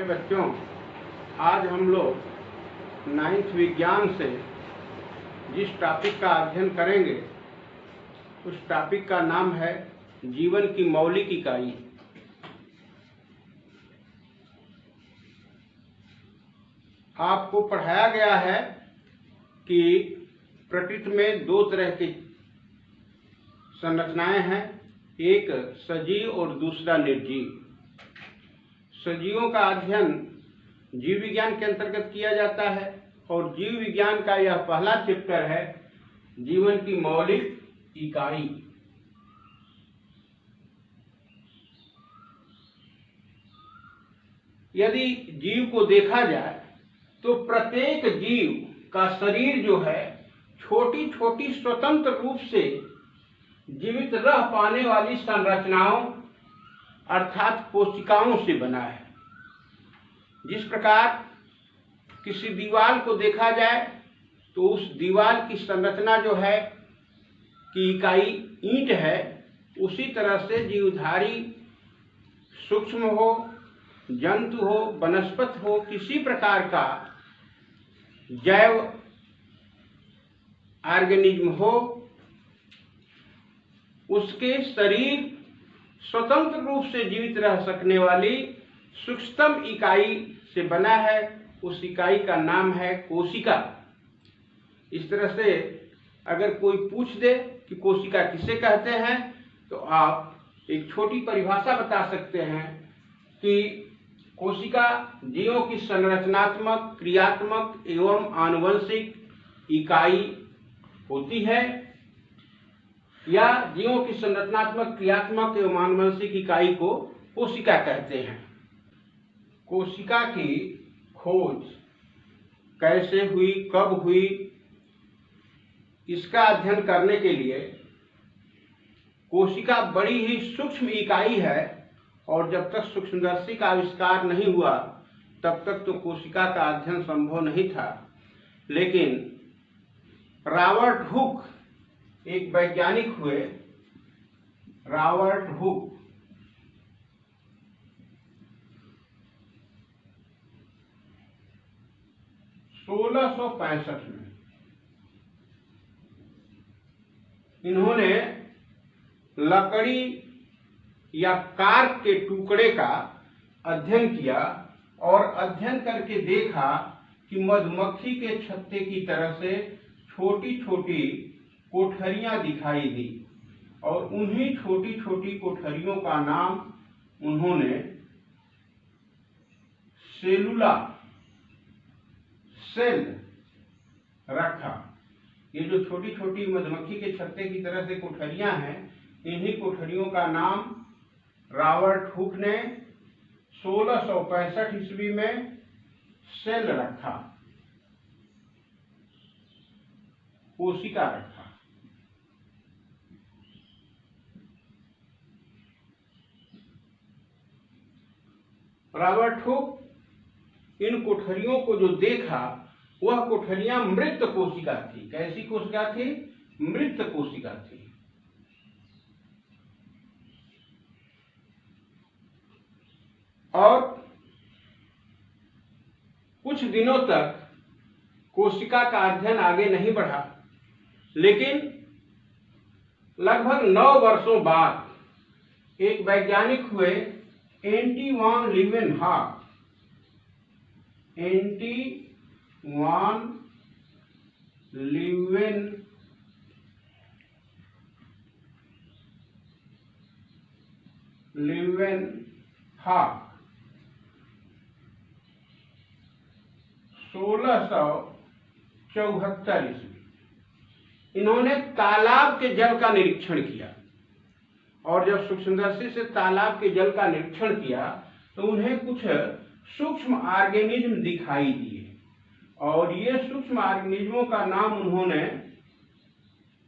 प्यारे बच्चों, आज हम लोग 9th विज्ञान से जिस टॉपिक का अध्ययन करेंगे उस टॉपिक का नाम है जीवन की मौलिक इकाई। आपको पढ़ाया गया है कि प्रकृति में दो तरह की संरचनाएं हैं, एक सजीव और दूसरा निर्जीव। सजीवों का अध्ययन जीव विज्ञान के अंतर्गत किया जाता है और जीव विज्ञान का यह पहला चैप्टर है जीवन की मौलिक इकाई। यदि जीव को देखा जाए तो प्रत्येक जीव का शरीर जो है छोटी छोटी स्वतंत्र रूप से जीवित रह पाने वाली संरचनाओं अर्थात कोशिकाओं से बना है। जिस प्रकार किसी दीवार को देखा जाए तो उस दीवार की संरचना जो है की इकाई ईंट है, उसी तरह से जीवधारी सूक्ष्म हो, जंतु हो, वनस्पति हो, किसी प्रकार का जैव ऑर्गेनिज्म हो, उसके शरीर स्वतंत्र रूप से जीवित रह सकने वाली सूक्ष्मतम इकाई से बना है। उस इकाई का नाम है कोशिका। इस तरह से अगर कोई पूछ दे कि कोशिका किसे कहते हैं तो आप एक छोटी परिभाषा बता सकते हैं कि कोशिका जीवों की संरचनात्मक, क्रियात्मक एवं आनुवंशिक इकाई होती है या जीवों की संरचनात्मक, क्रियात्मक एवं आनुवंशिक इकाई को कोशिका कहते हैं। कोशिका की खोज कैसे हुई, कब हुई, इसका अध्ययन करने के लिए कोशिका बड़ी ही सूक्ष्म इकाई है और जब तक सूक्ष्मदर्शी का आविष्कार नहीं हुआ तब तक तो कोशिका का अध्ययन संभव नहीं था। लेकिन रॉबर्ट हुक एक वैज्ञानिक हुए, रॉबर्ट हुक, में इन्होंने लकड़ी या कार्क के टुकड़े का अध्ययन किया और अध्ययन करके देखा कि मधुमक्खी के छत्ते की तरह से छोटी छोटी कोठरियां दिखाई दी और उन्हीं छोटी छोटी कोठरियों का नाम उन्होंने सेलुला, सेल रखा। ये जो छोटी छोटी मधुमक्खी के छत्ते की तरह से कोठरियां हैं, इन्हीं कोठरियों का नाम रॉबर्ट हुक ने 1665 ईस्वी में सेल रखा, कोशिका रखा। रॉबर्ट हुक इन कोठरियों को जो देखा वह कोठरियां मृत कोशिका थी। कैसी कोशिका थी? मृत कोशिका थी। और कुछ दिनों तक कोशिका का अध्ययन आगे नहीं बढ़ा, लेकिन लगभग 9 वर्षों बाद एक वैज्ञानिक हुए एंटी वान लीवेनहॉक। एंटी वान लीवेनहॉक 1674 ईस्वी। इन्होंने तालाब के जल का निरीक्षण किया और जब सूक्ष्मदर्शी से तालाब के जल का निरीक्षण किया तो उन्हें कुछ सूक्ष्म ऑर्गेनिज्म दिखाई दिए और ये सूक्ष्म ऑर्गेनिज्मों का नाम उन्होंने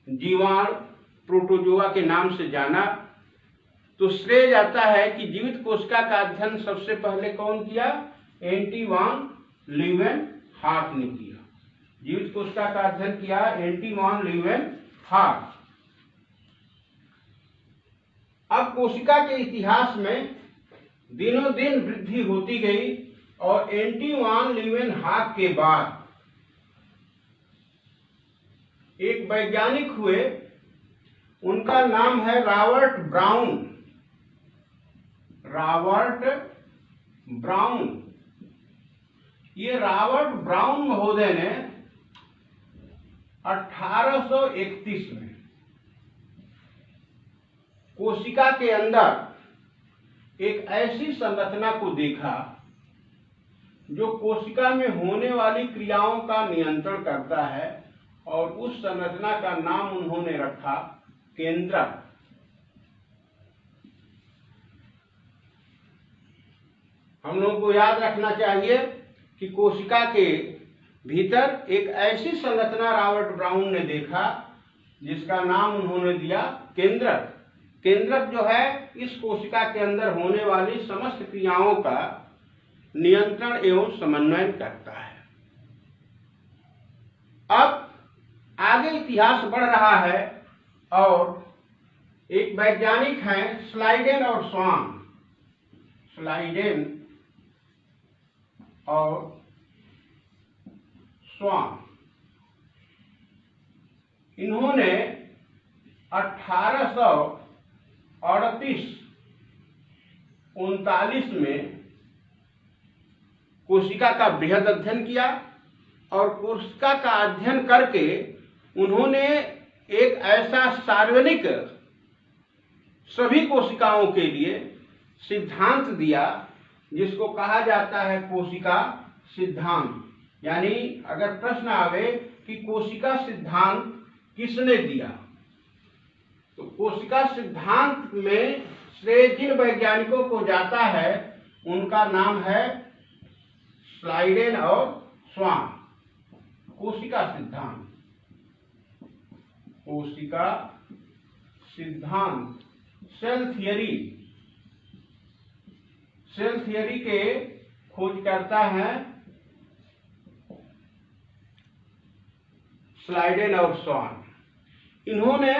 जीवाणु, प्रोटोजोआ के नाम से जाना। तो श्रेय जाता है कि जीवित कोशिका का अध्ययन सबसे पहले कौन किया? एंटी वान लीवेनहॉक ने किया। जीवित कोशिका का अध्ययन किया एंटी वान लीवेनहॉक। अब कोशिका के इतिहास में दिनों दिन वृद्धि होती गई और एंटी वान लीवेनहॉक के बाद एक वैज्ञानिक हुए, उनका नाम है रॉबर्ट ब्राउन। Robert brown. ये रॉबर्ट ब्राउन महोदय ने 1831 में कोशिका के अंदर एक ऐसी संरचना को देखा जो कोशिका में होने वाली क्रियाओं का नियंत्रण करता है, और उस संरचना का नाम उन्होंने रखा केंद्रक। हम लोगों को याद रखना चाहिए कि कोशिका के भीतर एक ऐसी संरचना रॉबर्ट ब्राउन ने देखा जिसका नाम उन्होंने दिया केंद्रक। केंद्रक जो है इस कोशिका के अंदर होने वाली समस्त क्रियाओं का नियंत्रण एवं समन्वय करता है। अब आगे इतिहास बढ़ रहा है और एक वैज्ञानिक हैं स्लाइडेन और स्वान। स्लाइडेन और स्वान, इन्होंने 1838-39 में कोशिका का बृहद अध्ययन किया, और कोशिका का अध्ययन करके उन्होंने एक ऐसा सार्वजनिक सभी कोशिकाओं के लिए सिद्धांत दिया जिसको कहा जाता है कोशिका सिद्धांत। यानी अगर प्रश्न आवे कि कोशिका सिद्धांत किसने दिया, तो कोशिका सिद्धांत में श्रेय जिन वैज्ञानिकों को जाता है उनका नाम है स्लाइडेन और स्वान। कोशिका सिद्धांत, कोशिका सिद्धांत, सेल थियरी, सेल थियरी के खोजकर्ता हैं स्लाइडेन और स्वान। इन्होंने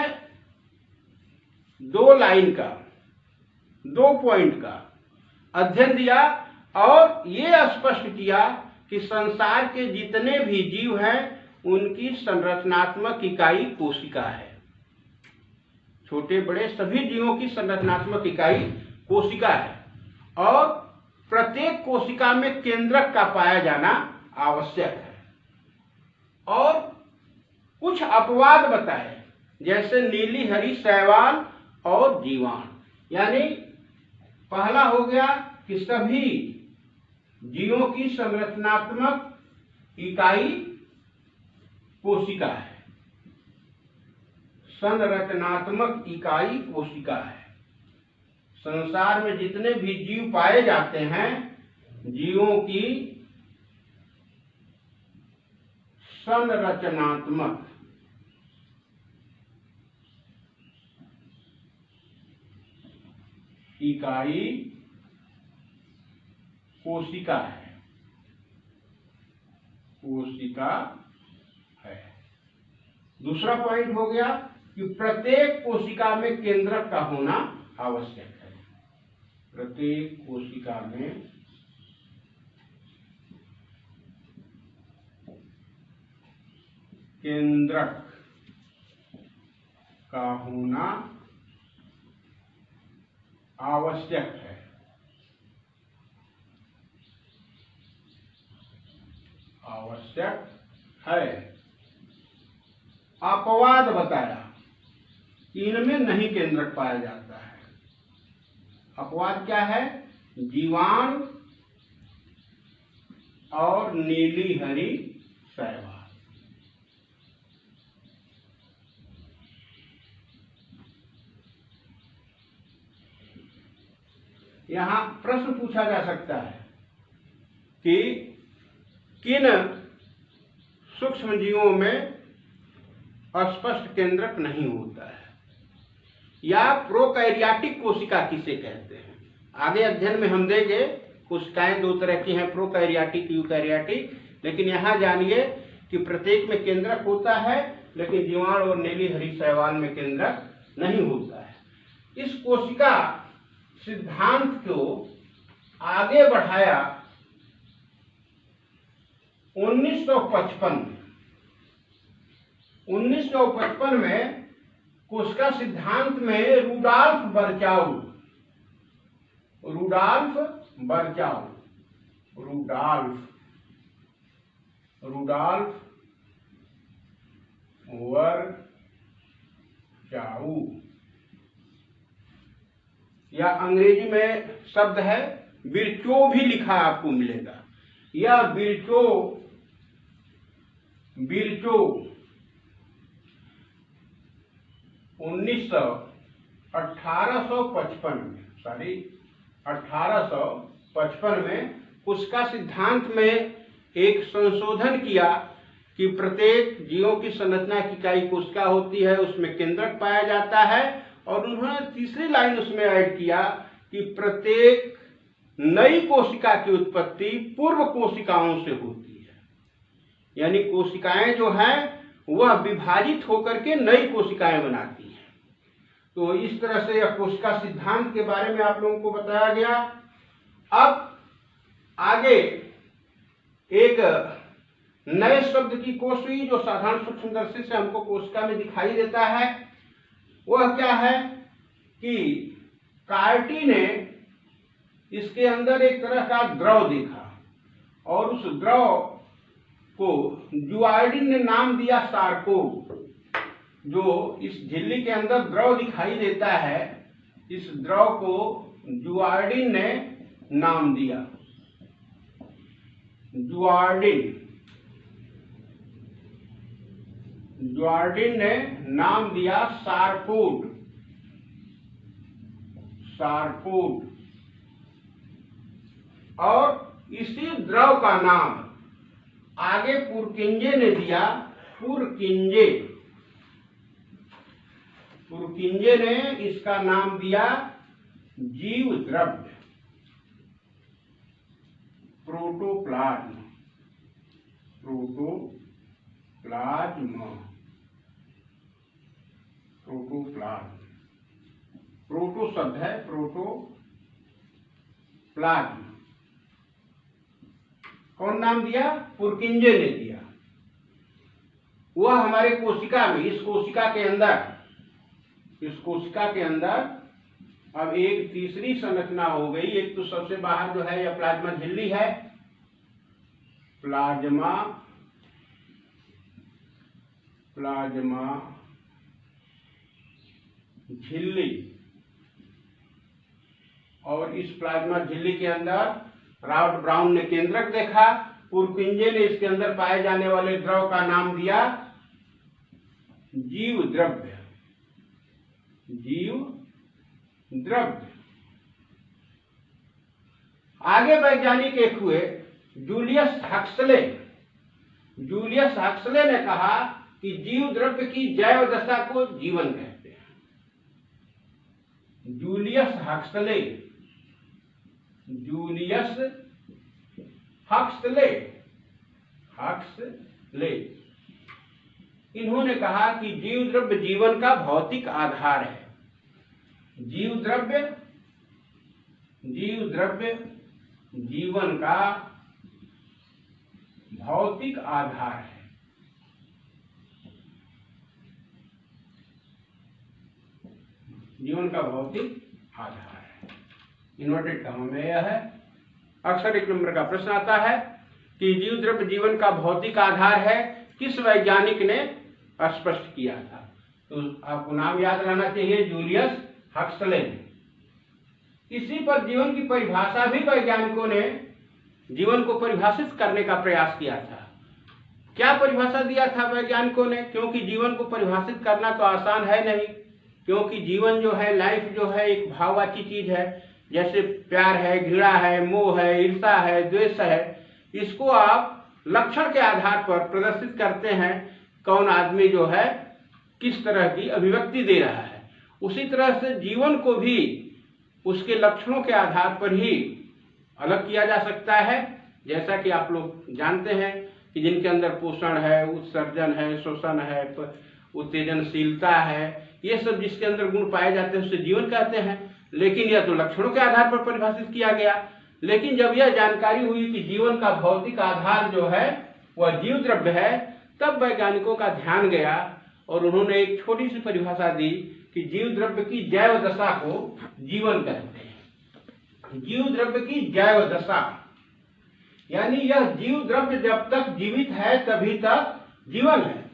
2 लाइन का, 2 पॉइंट का अध्ययन दिया और ये स्पष्ट किया कि संसार के जितने भी जीव हैं उनकी संरचनात्मक इकाई कोशिका है। छोटे बड़े सभी जीवों की संरचनात्मक इकाई कोशिका है, और प्रत्येक कोशिका में केंद्रक का पाया जाना आवश्यक है। और कुछ अपवाद बताए, जैसे नीली हरी शैवाल और जीवाणु। यानी पहला हो गया कि सभी जीवों की संरचनात्मक इकाई कोशिका है। संरचनात्मक इकाई कोशिका है। संसार में जितने भी जीव पाए जाते हैं, जीवों की संरचनात्मक इकाई कोशिका है। कोशिका है। दूसरा पॉइंट हो गया कि प्रत्येक कोशिका में केंद्रक का होना आवश्यक है। प्रत्येक कोशिका में केंद्रक का होना आवश्यक है। आवश्यक है। अपवाद बताया, इनमें नहीं केंद्रक पाया जाता है। अपवाद क्या है? जीवाणु और नीली हरी शैवाल। यहां प्रश्न पूछा जा सकता है कि किन सूक्ष्म जीवों में अस्पष्ट केंद्रक नहीं होता है, या प्रोकैरियोटिक कोशिका किसे कहते हैं। आगे अध्ययन में हम देंगे कोशिकाएं 2 तरह की हैं, प्रोकैरियोटिक, यूकैरियोटिक। लेकिन यहां जानिए कि प्रत्येक में केंद्रक होता है, लेकिन जीवाणु और नीली हरी शैवाल में केंद्रक नहीं होता है। इस कोशिका सिद्धांत को आगे बढ़ाया 1955 में कोशिका सिद्धांत में रुडॉल्फ बर्चाउ, या अंग्रेजी में शब्द है बिरचो भी लिखा आपको मिलेगा, या बिरचो 1855 में कोशिका सिद्धांत में एक संशोधन किया कि प्रत्येक जीवों की संरचना की इकाई कोशिका होती है, उसमें केंद्रक पाया जाता है, और उन्होंने तीसरी लाइन उसमें ऐड किया कि प्रत्येक नई कोशिका की उत्पत्ति पूर्व कोशिकाओं से होती है, यानी कोशिकाएं जो हैं वह विभाजित होकर के नई कोशिकाएं बनाती हैं। तो इस तरह से कोशिका सिद्धांत के बारे में आप लोगों को बताया गया। अब आगे एक नए शब्द की खोज हुई जो साधारण सूक्ष्मदर्शी से हमको कोशिका में दिखाई देता है। वह क्या है कि कार्टी ने इसके अंदर एक तरह का द्रव देखा और उस द्रव को जुआर्डिन ने नाम दिया सार्कोड। जो इस झिल्ली के अंदर द्रव दिखाई देता है, इस द्रव को जुआर्डिन ने नाम दिया, जुआर्डिन ने नाम दिया सार्कोड। और इसी द्रव का नाम आगे पुरकिंजे ने दिया, पुरकिंजे ने इसका नाम दिया जीव द्रव्य, प्रोटोप्लाज्म। प्रोटो शब्द है, प्रोटोप्लाज्म। कौन नाम दिया? पुरकिंजे ने दिया। वह हमारे कोशिका में, इस कोशिका के अंदर अब एक तीसरी संरचना हो गई। एक तो सबसे बाहर जो है यह प्लाज्मा झिल्ली है, प्लाज्मा झिल्ली, और इस प्लाज्मा झिल्ली के अंदर रॉबर्ट ब्राउन ने केंद्रक देखा। पुरकिंजे ने इसके अंदर पाए जाने वाले द्रव का नाम दिया जीव द्रव्य। आगे वैज्ञानिक एक हुए जूलियस हक्सले ने कहा कि जीव द्रव्य की जैव दशा को जीवन कहते हैं। जूलियस हक्सले इन्होंने कहा कि जीव द्रव्य जीवन का भौतिक आधार है। जीव द्रव्य जीवन का भौतिक आधार है। जीवन का भौतिक आधार है। इन्वर्टेड कॉमा में यह है। अक्सर एक नंबर का प्रश्न आता है कि जीव द्रव्य जीवन का भौतिक आधार है, किस वैज्ञानिक ने स्पष्ट किया था? तो आपको नाम याद रहना चाहिए, जूलियस हक्सले। इसी पर जीवन की परिभाषा भी वैज्ञानिकों ने जीवन को परिभाषित करने का प्रयास किया था। क्या परिभाषा दिया था वैज्ञानिकों ने? क्योंकि जीवन को परिभाषित करना तो आसान है नहीं, क्योंकि जीवन जो है, लाइफ जो है, एक भाववाची चीज है। जैसे प्यार है, घृणा है, मोह है, ईर्ष्या है, द्वेष है, इसको आप लक्षण के आधार पर प्रदर्शित करते हैं। कौन आदमी जो है किस तरह की अभिव्यक्ति दे रहा है, उसी तरह से जीवन को भी उसके लक्षणों के आधार पर ही अलग किया जा सकता है। जैसा कि आप लोग जानते हैं कि जिनके अंदर पोषण है, उत्सर्जन है, शोषण है, उत्तेजनशीलता है, ये सब जिसके अंदर गुण पाए जाते हैं उसे जीवन कहते हैं। लेकिन यह तो लक्षणों के आधार पर परिभाषित किया गया। लेकिन जब यह जानकारी हुई कि जीवन का भौतिक आधार जो है वह जीव द्रव्य है, तब वैज्ञानिकों का ध्यान गया और उन्होंने एक छोटी सी परिभाषा दी कि जीव द्रव्य की जैव दशा को जीवन कहते हैं। जीव द्रव्य की जैव दशा यानी यह जीव द्रव्य जब तक जीवित है तभी तक जीवन है।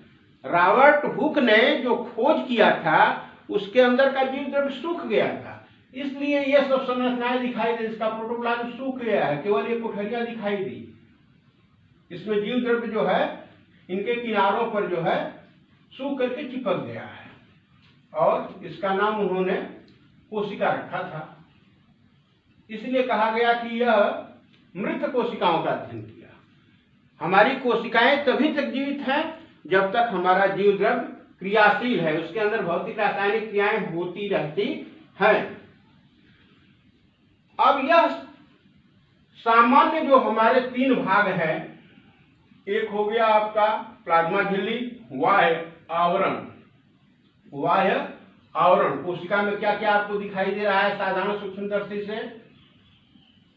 रॉबर्ट हुक ने जो खोज किया था उसके अंदर का जीव द्रव्य सूख गया था, इसलिए ये सब संरचनाएं दिखाई दी। इसका प्रोटोप्लाज्म सूख गया है, केवल ये कोठरियां दिखाई दी। इसमें जीव द्रव्य जो है इनके किनारों पर जो है सूख करके चिपक गया है और इसका नाम उन्होंने कोशिका रखा था। इसलिए कहा गया कि यह मृत कोशिकाओं का अध्ययन किया। हमारी कोशिकाएं तभी तक जीवित हैं जब तक हमारा जीव द्रव्य क्रियाशील है, उसके अंदर भौतिक रासायनिक क्रियाएं होती रहती हैं। अब यह सामान्य जो हमारे तीन भाग हैं, एक हो गया आपका प्लाज्मा झिल्ली, बाह्य आवरण। बाह्य आवरण कोशिका में क्या क्या आपको दिखाई दे रहा है साधारण सूक्ष्मदर्शी से?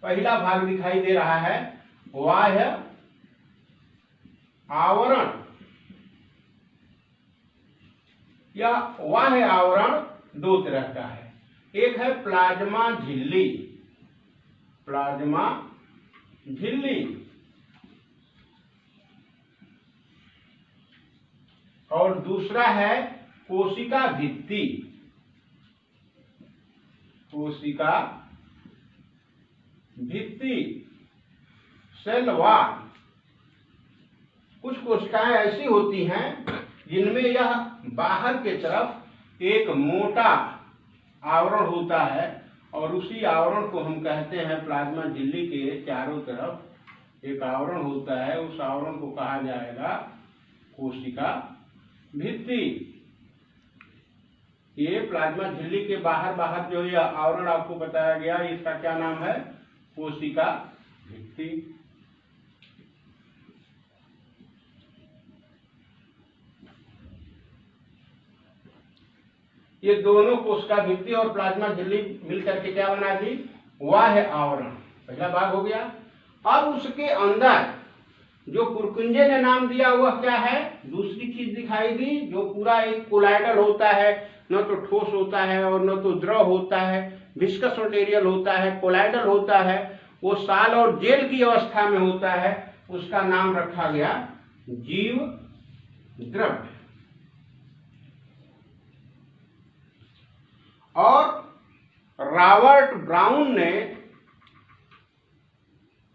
पहला भाग दिखाई दे रहा है बाह्य आवरण। यह बाह्य आवरण दो तरह का है, एक है प्लाज्मा झिल्ली, प्लाज्मा झिल्ली, और दूसरा है कोशिका भित्ति, कोशिका भित्ति, सेल वॉल। कुछ कोशिकाएं ऐसी होती हैं जिनमें यह बाहर के तरफ एक मोटा आवरण होता है और उसी आवरण को हम कहते हैं प्लाज्मा झिल्ली के चारों तरफ एक आवरण होता है, उस आवरण को कहा जाएगा कोशिका भित्ति। ये प्लाज्मा झिल्ली के बाहर जो यह आवरण आपको बताया गया, इसका क्या नाम है? कोशिका भित्ति। ये दोनों कोशिका भित्ति और प्लाज्मा झिल्ली मिलकर के क्या बना दी? बाह्य आवरण। पहला भाग हो गया। अब उसके अंदर जो पुरकुंजे ने नाम दिया वह क्या है? दूसरी चीज दिखाई दी, जो पूरा एक कोलाइडल होता है, न तो ठोस होता है और न तो द्रव होता है, विस्कस मटेरियल होता है, कोलाइडल होता है, वो साल और जेल की अवस्था में होता है, उसका नाम रखा गया जीव द्रव्य। और रॉबर्ट ब्राउन ने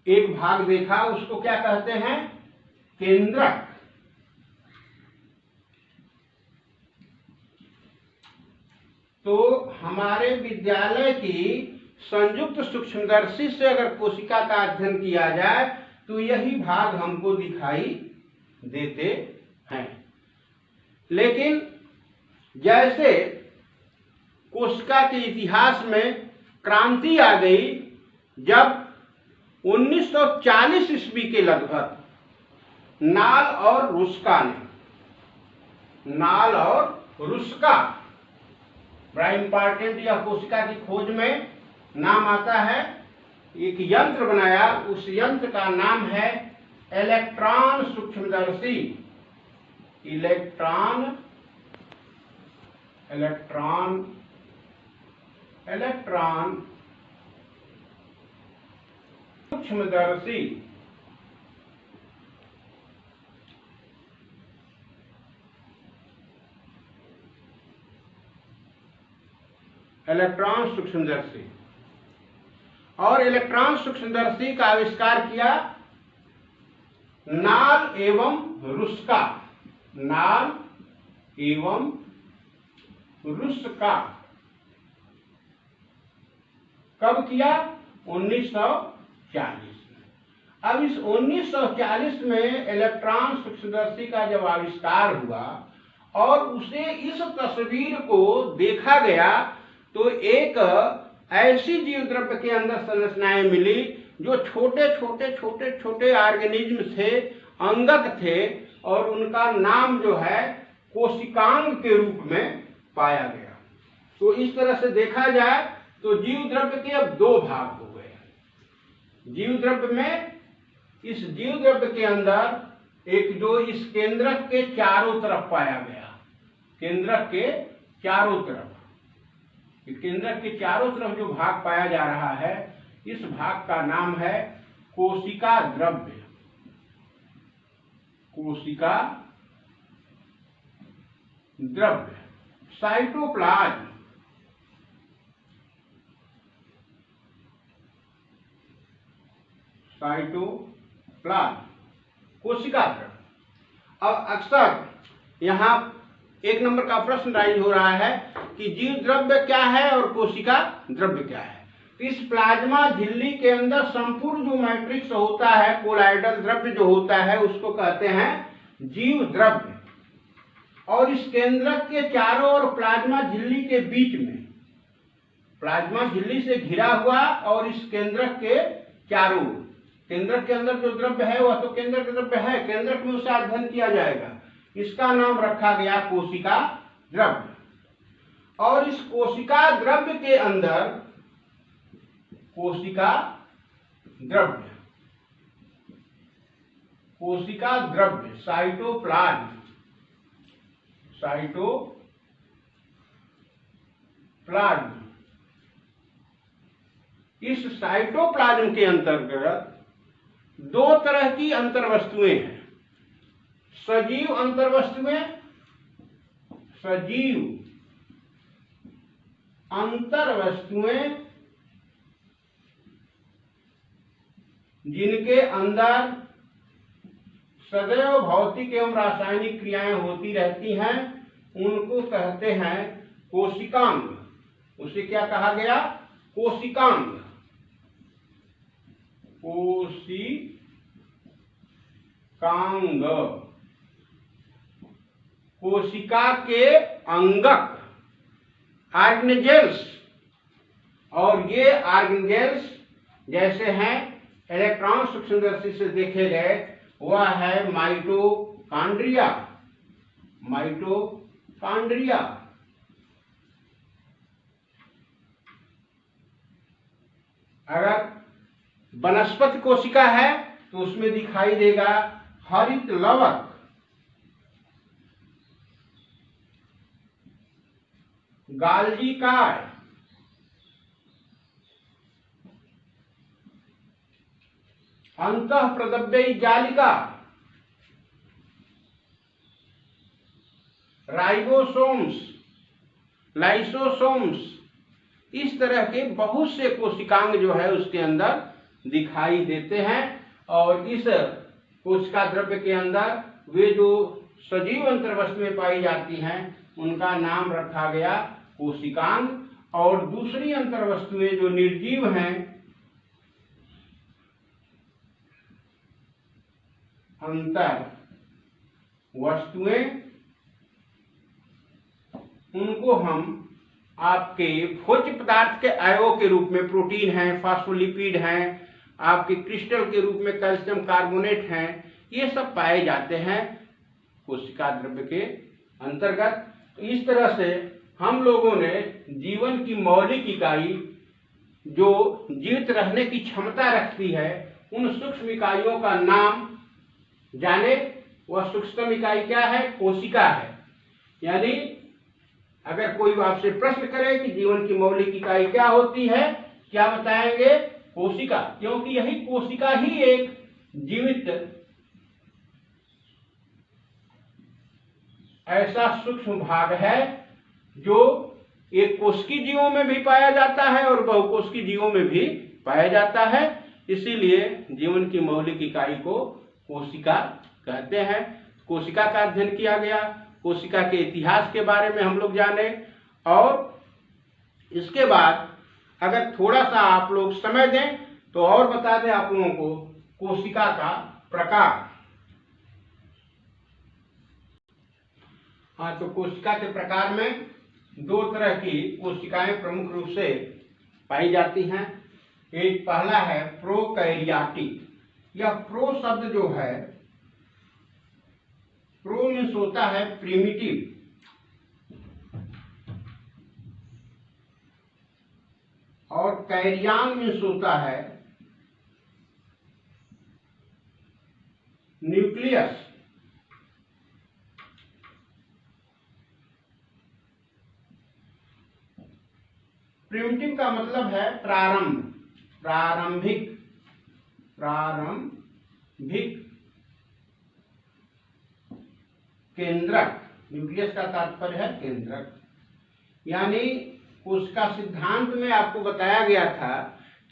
एक भाग देखा, उसको क्या कहते हैं? केंद्रक। तो हमारे विद्यालय की संयुक्त सूक्ष्मदर्शी से अगर कोशिका का अध्ययन किया जाए तो यही भाग हमको दिखाई देते हैं। लेकिन जैसे कोशिका के इतिहास में क्रांति आ गई, जब 1940 ईस्वी के लगभग नाल और रुस्का बड़ा इंपॉर्टेंट यह कोशिका की खोज में नाम आता है, एक यंत्र बनाया, उस यंत्र का नाम है इलेक्ट्रॉन सूक्ष्मदर्शी। इलेक्ट्रॉन सूक्ष्मदर्शी। इलेक्ट्रॉन सूक्ष्मदर्शी। और इलेक्ट्रॉन सूक्ष्मदर्शी का आविष्कार किया नाल एवं रुस्का। नाल एवं रुस्का। कब किया? 1940 में। अब इस 1940 में इलेक्ट्रॉन सूक्ष्मदर्शी का जब आविष्कार हुआ और उसे इस तस्वीर को देखा गया तो एक ऐसी जीव द्रव्य के अंदर संरचनाएं मिली जो छोटे छोटे ऑर्गेनिज्म थे, अंगक थे, और उनका नाम जो है कोशिकांग के रूप में पाया गया। तो इस तरह से देखा जाए तो जीव द्रव्य के अब दो भाग हो गए। जीव द्रव्य में, इस जीव द्रव्य के अंदर एक जो इस केंद्रक के चारों तरफ पाया गया, केंद्रक के चारों तरफ, केंद्रक के चारों तरफ जो भाग पाया जा रहा है, इस भाग का नाम है कोशिका द्रव्य। कोशिका द्रव्य, साइटोप्लाज्म। साइटोप्लाज्म, कोशिका द्रव्य। अब अक्सर यहां 1 नंबर का प्रश्न राइज हो रहा है कि जीव द्रव्य क्या है और कोशिका द्रव्य क्या है। तो इस प्लाज्मा झिल्ली के अंदर संपूर्ण जो मैट्रिक्स होता है, कोलाइडल द्रव्य जो होता है, उसको कहते हैं जीव द्रव्य। और इस केंद्रक के चारों ओर प्लाज्मा झिल्ली के बीच में, प्लाज्मा झिल्ली से घिरा हुआ और इस केंद्रक के चारों, केंद्रक के अंदर जो द्रव्य है वह तो केंद्रक द्रव्य है, केंद्रक में उसका अध्ययन किया जाएगा। इसका नाम रखा गया कोशिका द्रव्य। और इस कोशिका द्रव्य के अंदर, कोशिका द्रव्य, कोशिका द्रव्य, साइटोप्लाज्म, साइटोप्लाज्म, इस साइटोप्लाज्म के अंतर्गत 2 तरह की अंतर्वस्तुएं हैं। सजीव अंतर्वस्तुएं, सजीव अंतर्वस्तुएं जिनके अंदर सदैव भौतिक एवं रासायनिक क्रियाएं होती रहती हैं, उनको कहते हैं कोशिकांग। उसे क्या कहा गया? कोशिकांग। कोशिकांग, कोशिका के अंगक, ऑर्गेनेजेल्स। और ये ऑर्गेनेजेल्स जैसे हैं, इलेक्ट्रॉन सूक्ष्मदर्शी से देखे गए, वह है माइटोकॉन्ड्रिया। माइटोकॉन्ड्रिया, अगर वनस्पति कोशिका है तो उसमें दिखाई देगा हरित लवक। गाल्जी काय, अंतः प्रदव्य जालिका, राइबोसोम्स, लाइसोसोम्स, इस तरह के बहुत से कोशिकांग जो है उसके अंदर दिखाई देते हैं। और इस कोशिका द्रव्य के अंदर वे जो सजीव अंतर्वस्तुएं पाई जाती हैं उनका नाम रखा गया कोशिकांग। और दूसरी अंतर्वस्तुएं जो निर्जीव हैं, अंतर वस्तुएं, उनको हम आपके भोज्य पदार्थ के अयवों के रूप में, प्रोटीन हैं, फास्फोलिपिड हैं, आपके क्रिस्टल के रूप में कैल्शियम कार्बोनेट हैं, ये सब पाए जाते हैं कोशिका द्रव्य के अंतर्गत। तो इस तरह से हम लोगों ने जीवन की मौलिक इकाई जो जीवित रहने की क्षमता रखती है, उन सूक्ष्म इकाइयों का नाम जाने। वह सूक्ष्म इकाई क्या है? कोशिका है। यानी अगर कोई आपसे प्रश्न करे कि जीवन की मौलिक इकाई क्या होती है, क्या बताएंगे? कोशिका, क्योंकि यही कोशिका ही एक जीवित ऐसा सूक्ष्म भाग है जो एक कोशिकीय जीवों में भी पाया जाता है और बहुकोशिकीय जीवों में भी पाया जाता है। इसीलिए जीवन की मौलिक इकाई को कोशिका कहते हैं। कोशिका का अध्ययन किया गया, कोशिका के इतिहास के बारे में हम लोग जाने, और इसके बाद अगर थोड़ा सा आप लोग समय दें तो और बता दें आप लोगों को कोशिका का प्रकार। हाँ, तो कोशिका के प्रकार में 2 तरह की कोशिकाएं प्रमुख रूप से पाई जाती हैं। एक पहला है प्रोकैरियोटिक। यह प्रो शब्द जो है, प्रो मीन्स होता है प्रिमिटिव, और कैरियन मीन्स होता है न्यूक्लियस। प्रिमिटिव का मतलब है प्रारंभ, प्रारंभिक, प्रारंभिक केंद्रक। न्यूक्लियस का तात्पर्य है केंद्रक। यानी उसका सिद्धांत में आपको बताया गया था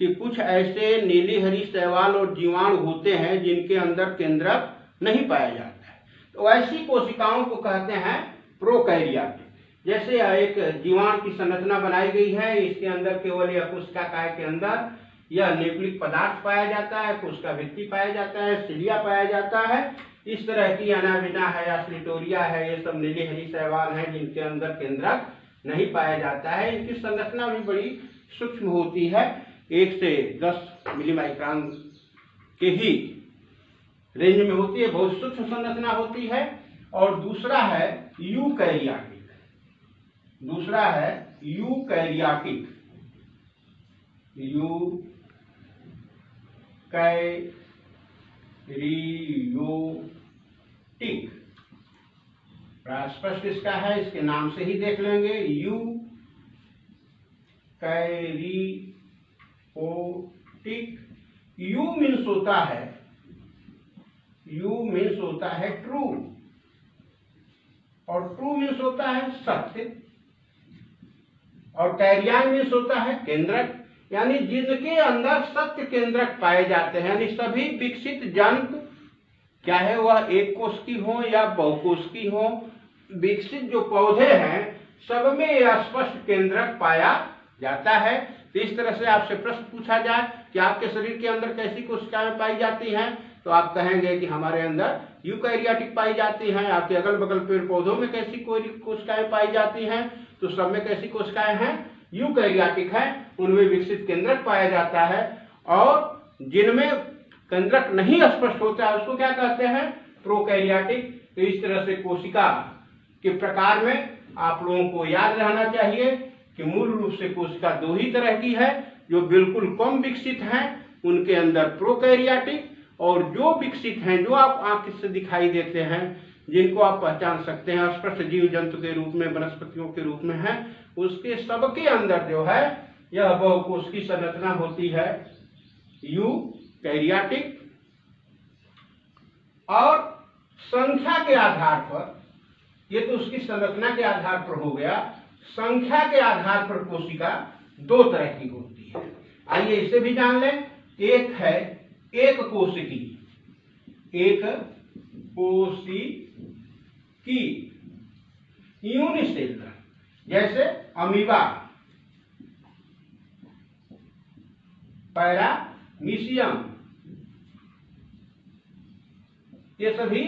कि कुछ ऐसे नीली हरी शैवाल और जीवाणु होते हैं जिनके अंदर केंद्रक नहीं पाया जाता है, तो ऐसी कोशिकाओं को कहते हैं प्रोकैरियोटिक। जैसे एक जीवाणु की संरचना बनाई गई है, इसके अंदर केवल यह कोशिका काय के अंदर यह न्यूक्लिक पदार्थ पाया जाता है, कोशिका भित्ति पाया जाता है, सिलिया पाया जाता है। इस तरह की अनाबिना है या स्लिटोरिया है, ये सब नीली हरी शैवाल हैं जिनके अंदर केंद्रक नहीं पाया जाता है। इनकी संरचना भी बड़ी सूक्ष्म होती है, 1 से 10 मिलीमाइक्रोन के ही रेंज में होती है, बहुत सूक्ष्म संरचना होती है। और दूसरा है यूकैरियोटिक, दूसरा है यूकैरियोटिक, यूकैरियोटिक स्पष्ट इसका है, इसके नाम से ही देख लेंगे, यूकैरियोटिक। यू मीन्स होता है, यू मीन्स होता है ट्रू, और ट्रू मीन्स होता है सत्य, और कैरियन मीन्स होता है केंद्रक। यानी जिनके अंदर सत्य केंद्रक पाए जाते हैं, यानी सभी विकसित जंतु, चाहे वह एक कोश की हो या बहुकोश की हो, विकसित जो पौधे हैं सब में यह स्पष्ट केंद्रक पाया जाता है। तो इस तरह से आपसे प्रश्न पूछा जाए कि आपके शरीर के अंदर कैसी कोशिकाएं पाई जाती हैं, तो आप कहेंगे कि हमारे अंदर यूकैरियोटिक पाई जाती हैं। आपके अगल बगल पेड़ पौधों में कैसी कोशिकाएं पाई जाती हैं, तो सब में कैसी कोशिकाएं हैं, यूकैरियोटिक है, उनमें विकसित केंद्रक पाया जाता है। और जिनमें केंद्रक नहीं स्पष्ट होता है उसको क्या कहते हैं, प्रोकैरियोटिक। तो इस तरह से कोशिका के प्रकार में आप लोगों को याद रहना चाहिए कि मूल रूप से कोशिका 2 ही तरह की है, जो बिल्कुल कम विकसित हैं उनके अंदर प्रोकैरियोटिक, और जो विकसित हैं, जो आप आंख से दिखाई देते हैं, जिनको आप पहचान सकते हैं स्पष्ट जीव जंतु के रूप में, वनस्पतियों के रूप में हैं, उसके सबके अंदर जो है यह बहुकोश की संरचना होती है, यूकैरियोटिक। और संख्या के आधार पर, ये तो उसकी संरचना के आधार पर हो गया, संख्या के आधार पर कोशिका 2 तरह की होती है। आइए इसे भी जान लें। एक है एक कोशिकी, एक कोशिकी यूनिसेलुलर, जैसे अमीबा, पैरामीशियम, ये सभी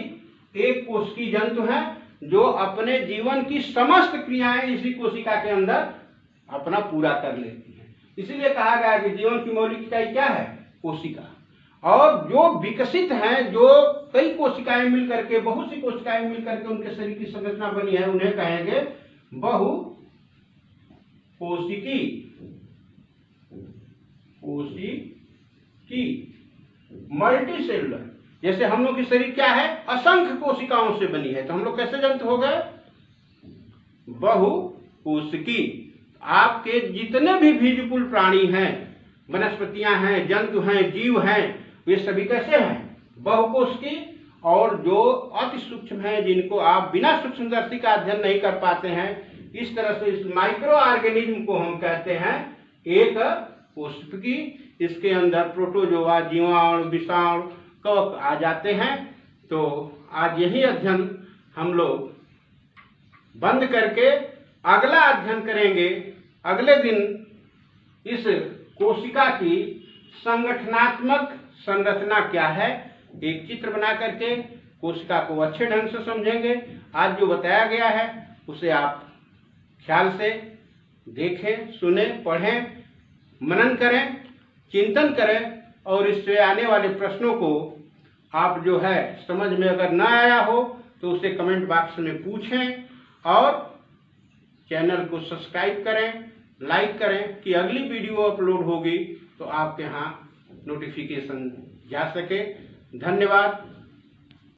एक कोशिकी जंतु हैं जो अपने जीवन की समस्त क्रियाएं इसी कोशिका के अंदर अपना पूरा कर लेती हैं। इसीलिए कहा गया कि जीवन की मौलिक इकाई क्या है, कोशिका। और जो विकसित हैं, जो कई कोशिकाएं मिलकर के, बहुत सी कोशिकाएं मिलकर के उनके शरीर की संरचना बनी है, उन्हें कहेंगे बहुकोशिकी, कोशिकी, मल्टीसेलुलर। जैसे हम लोग की शरीर क्या है, असंख्य कोशिकाओं से बनी है, तो हम लोग कैसे जंतु हो गए, बहुकोशिकी। आपके जितने भी बीजकुल प्राणी हैं, वनस्पतियां हैं, जंतु हैं, जीव हैं, वे सभी कैसे हैं, बहुकोशिकी। और जो अति सूक्ष्म हैं, जिनको आप बिना सूक्ष्मदर्शी का अध्ययन नहीं कर पाते हैं, इस तरह से इस माइक्रो ऑर्गेनिज्म को हम कहते हैं एक कोशिकी। इसके अंदर प्रोटोजोआ, जीवाणु, विषाणु, कवक आ जाते हैं। तो आज यही अध्ययन हम लोग बंद करके अगला अध्ययन करेंगे। अगले दिन इस कोशिका की संगठनात्मक संरचना क्या है, एक चित्र बना करके कोशिका को अच्छे ढंग से समझेंगे। आज जो बताया गया है उसे आप ख्याल से देखें, सुने, पढ़ें, मनन करें, चिंतन करें, और इससे आने वाले प्रश्नों को आप जो है समझ में अगर न आया हो तो उसे कमेंट बॉक्स में पूछें, और चैनल को सब्सक्राइब करें, लाइक करें कि अगली वीडियो अपलोड होगी तो आपके यहाँ नोटिफिकेशन जा सके। धन्यवाद।